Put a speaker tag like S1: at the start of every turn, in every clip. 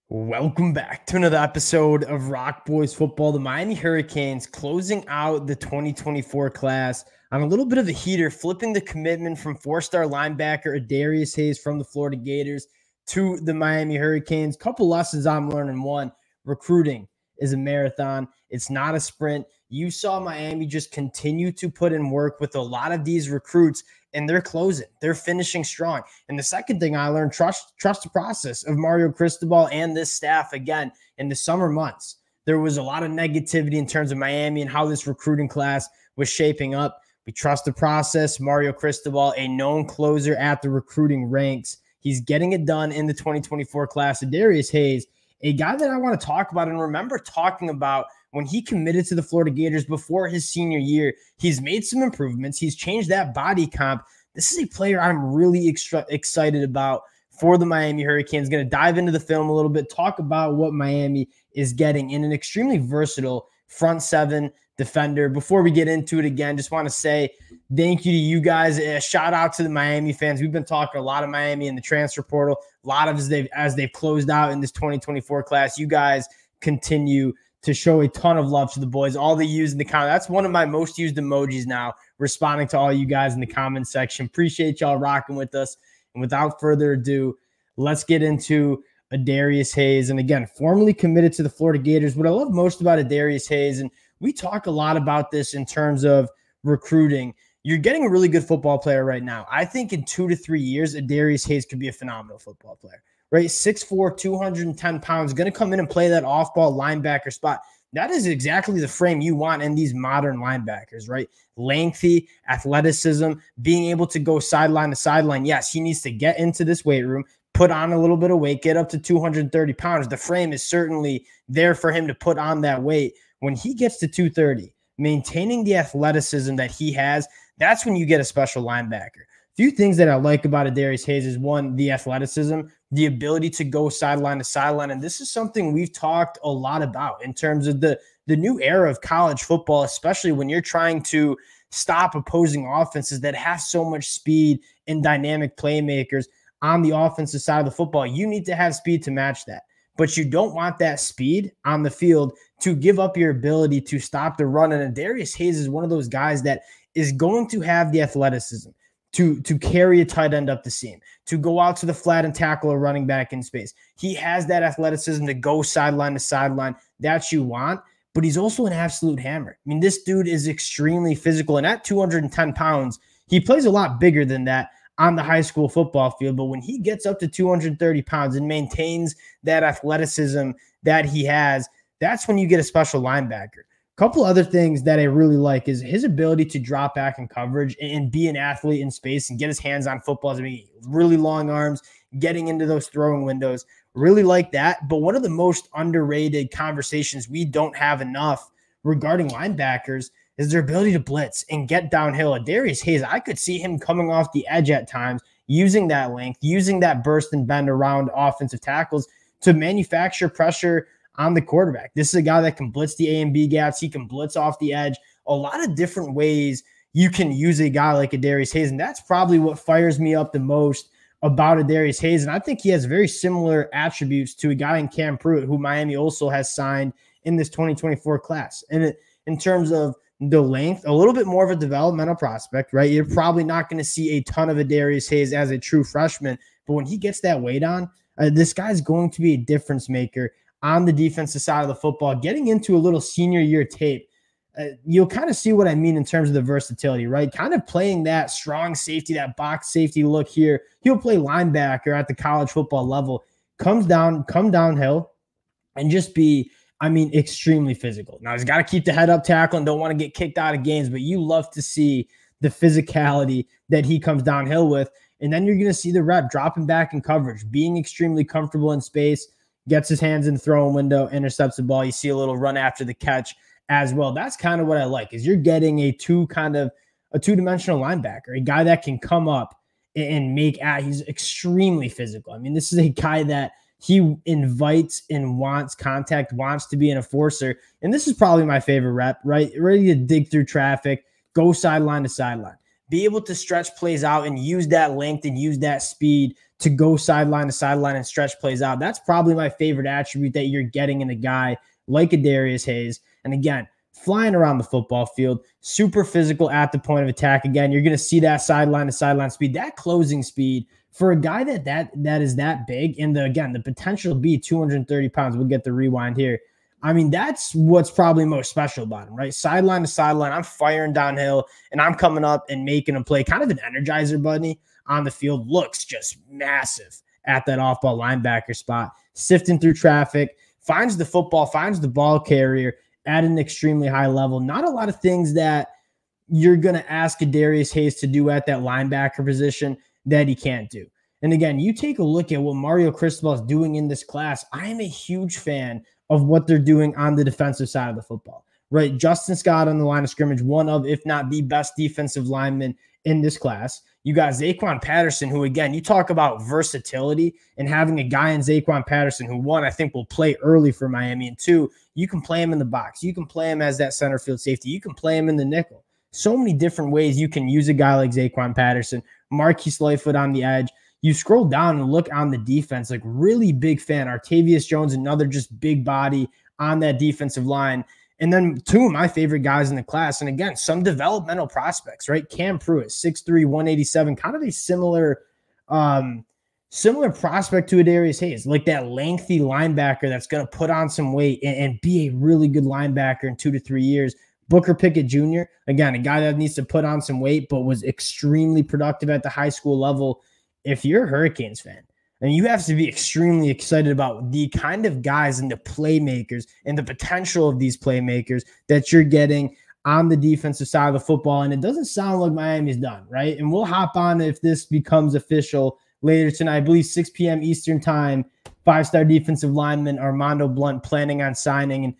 S1: Welcome back to another episode of Rock Boys Football. The Miami Hurricanes closing out the 2024 class on a little bit of a heater, flipping the commitment from four-star linebacker Adarius Hayes from the Florida Gators to the Miami Hurricanes. Couple lessons I'm learning. One, recruiting is a marathon. It's not a sprint. You saw Miami just continue to put in work with a lot of these recruits, and they're closing. They're finishing strong. And the second thing I learned, trust the process of Mario Cristobal and this staff. Again, in the summer months, there was a lot of negativity in terms of Miami and how this recruiting class was shaping up. We trust the process. Mario Cristobal, a known closer at the recruiting ranks. He's getting it done in the 2024 class. Adarius Hayes, a guy that I want to talk about and remember talking about when he committed to the Florida Gators before his senior year. He's made some improvements. He's changed that body comp. This is a player I'm really excited about for the Miami Hurricanes. Going to dive into the film a little bit, talk about what Miami is getting in an extremely versatile front seven defender. Before we get into it again, just want to say thank you to you guys. A shout out to the Miami fans. We've been talking a lot of Miami in the transfer portal, a lot of as they've closed out in this 2024 class. You guys continue to show a ton of love to the boys. All the use in the comment. That's one of my most used emojis now, responding to all you guys in the comment section. Appreciate y'all rocking with us. And without further ado, let's get into Adarius Hayes. And again, formerly committed to the Florida Gators. What I love most about Adarius Hayes, and we talk a lot about this in terms of recruiting, you're getting a really good football player right now. I think in 2 to 3 years, Adarius Hayes could be a phenomenal football player. Right, 6'4", 210 pounds, going to come in and play that off-ball linebacker spot. That is exactly the frame you want in these modern linebackers, right? Lengthy, athleticism, being able to go sideline to sideline. Yes, he needs to get into this weight room, put on a little bit of weight, get up to 230 pounds. The frame is certainly there for him to put on that weight. When he gets to 230, maintaining the athleticism that he has, that's when you get a special linebacker. Few things that I like about Adarius Hayes is, one, the athleticism, the ability to go sideline to sideline. And this is something we've talked a lot about in terms of the new era of college football, especially when you're trying to stop opposing offenses that have so much speed and dynamic playmakers on the offensive side of the football. You need to have speed to match that. But you don't want that speed on the field to give up your ability to stop the run. And Adarius Hayes is one of those guys that is going to have the athleticism to carry a tight end up the seam, to go out to the flat and tackle a running back in space. He has that athleticism to go sideline to sideline that you want, but he's also an absolute hammer. I mean, this dude is extremely physical, and at 210 pounds, he plays a lot bigger than that on the high school football field. But when he gets up to 230 pounds and maintains that athleticism that he has, that's when you get a special linebacker. Couple other things that I really like is his ability to drop back in coverage and be an athlete in space and get his hands on footballs. I mean, really long arms, getting into those throwing windows. Really like that. But one of the most underrated conversations we don't have enough regarding linebackers is their ability to blitz and get downhill. Adarius Hayes, I could see him coming off the edge at times, using that length, using that burst and bend around offensive tackles to manufacture pressure on the quarterback. This is a guy that can blitz the A and B gaps. He can blitz off the edge. A lot of different ways you can use a guy like Adarius Hayes, and that's probably what fires me up the most about Adarius Hayes. And I think he has very similar attributes to a guy in Cam Pruitt, who Miami also has signed in this 2024 class. And in terms of the length, a little bit more of a developmental prospect, right? You're probably not going to see a ton of Adarius Hayes as a true freshman, but when he gets that weight on, this guy's going to be a difference maker on the defensive side of the football. Getting into a little senior year tape, you'll kind of see what I mean in terms of the versatility, right? Kind of playing that strong safety, that box safety look here. He'll play linebacker at the college football level, come downhill, and just be, I mean, extremely physical. Now, he's got to keep the head up tackle and don't want to get kicked out of games, but you love to see the physicality that he comes downhill with. And then you're going to see the rep dropping back in coverage, being extremely comfortable in space, gets his hands in the throwing window, intercepts the ball. You see a little run after the catch as well. That's kind of what I like, is you're getting a two-dimensional linebacker, a guy that can come up and make he's extremely physical. I mean, this is a guy that he invites and wants contact, wants to be an enforcer. And this is probably my favorite rep, right? Ready to dig through traffic, go sideline to sideline. be able to stretch plays out and use that length and use that speed to go sideline to sideline and stretch plays out. That's probably my favorite attribute that you're getting in a guy like Adarius Hayes. And again, flying around the football field, super physical at the point of attack. Again, you're going to see that sideline to sideline speed, that closing speed for a guy that is that big. And the potential to be 230 pounds. We'll get the rewind here. I mean, that's what's probably most special about him, right? Sideline to sideline, I'm firing downhill and I'm coming up and making a play, kind of an energizer bunny on the field. Looks just massive at that off-ball linebacker spot, sifting through traffic, finds the football, finds the ball carrier at an extremely high level. Not a lot of things that you're going to ask Adarius Hayes to do at that linebacker position that he can't do. And again, you take a look at what Mario Cristobal is doing in this class. I am a huge fan of what they're doing on the defensive side of the football, right? Justin Scott on the line of scrimmage, one of, if not the best defensive lineman in this class. You got Zaquan Patterson, who, again, you talk about versatility and having a guy in Zaquan Patterson who, one, I think will play early for Miami, and two, you can play him in the box. You can play him as that center field safety. You can play him in the nickel. So many different ways you can use a guy like Zaquan Patterson. Marquise Lightfoot on the edge. You scroll down and look on the defense, like really big fan. Artavius Jones, another just big body on that defensive line. And then two of my favorite guys in the class. And again, some developmental prospects, right? Cam Pruitt, 6'3", 187, kind of a similar prospect to Adarius Hayes, like that lengthy linebacker that's going to put on some weight and be a really good linebacker in 2 to 3 years. Booker Pickett Jr., again, a guy that needs to put on some weight, but was extremely productive at the high school level. If you're a Hurricanes fan, and you have to be extremely excited about the kind of guys and the playmakers and the potential of these playmakers that you're getting on the defensive side of the football. And it doesn't sound like Miami's done, right? And we'll hop on if this becomes official later tonight. I believe 6 p.m. Eastern time, 5-star defensive lineman Armando Blunt planning on signing. And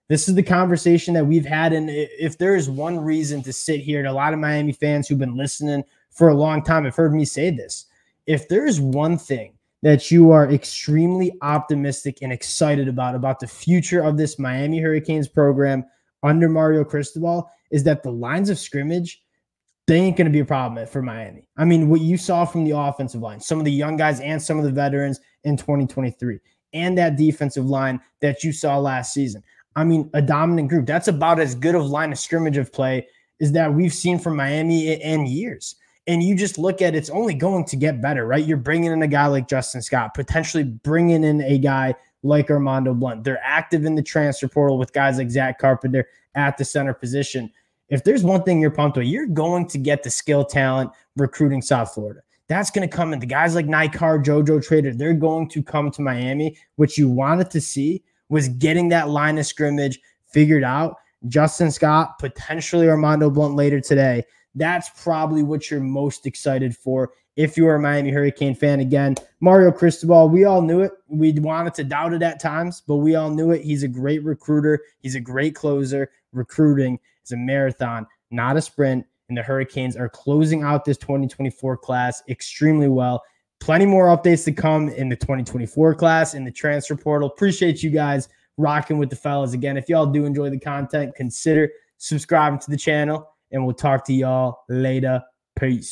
S1: this is the conversation that we've had. And if there is one reason to sit here, and a lot of Miami fans who've been listening for a long time have heard me say this, if there is one thing that you are extremely optimistic and excited about the future of this Miami Hurricanes program under Mario Cristobal, is that the lines of scrimmage, they ain't going to be a problem for Miami. I mean, what you saw from the offensive line, some of the young guys and some of the veterans in 2023, and that defensive line that you saw last season. I mean, a dominant group. That's about as good of line of scrimmage of play as that we've seen from Miami in years. And you just look at it's only going to get better, right? You're bringing in a guy like Justin Scott, potentially bringing in a guy like Armando Blunt. They're active in the transfer portal with guys like Zach Carpenter at the center position. If there's one thing you're pumped with, you're going to get the skill talent recruiting South Florida. That's going to come in. The guys like Nikar, JoJo Trader, they're going to come to Miami. What you wanted to see was getting that line of scrimmage figured out. Justin Scott, potentially Armando Blunt later today. That's probably what you're most excited for if you're a Miami Hurricane fan. Again, Mario Cristobal, we all knew it. We wanted to doubt it at times, but we all knew it. He's a great recruiter. He's a great closer. Recruiting is a marathon, not a sprint, and the Hurricanes are closing out this 2024 class extremely well. Plenty more updates to come in the 2024 class, in the transfer portal. Appreciate you guys rocking with the fellas. Again, if y'all do enjoy the content, consider subscribing to the channel. And we'll talk to y'all later. Peace.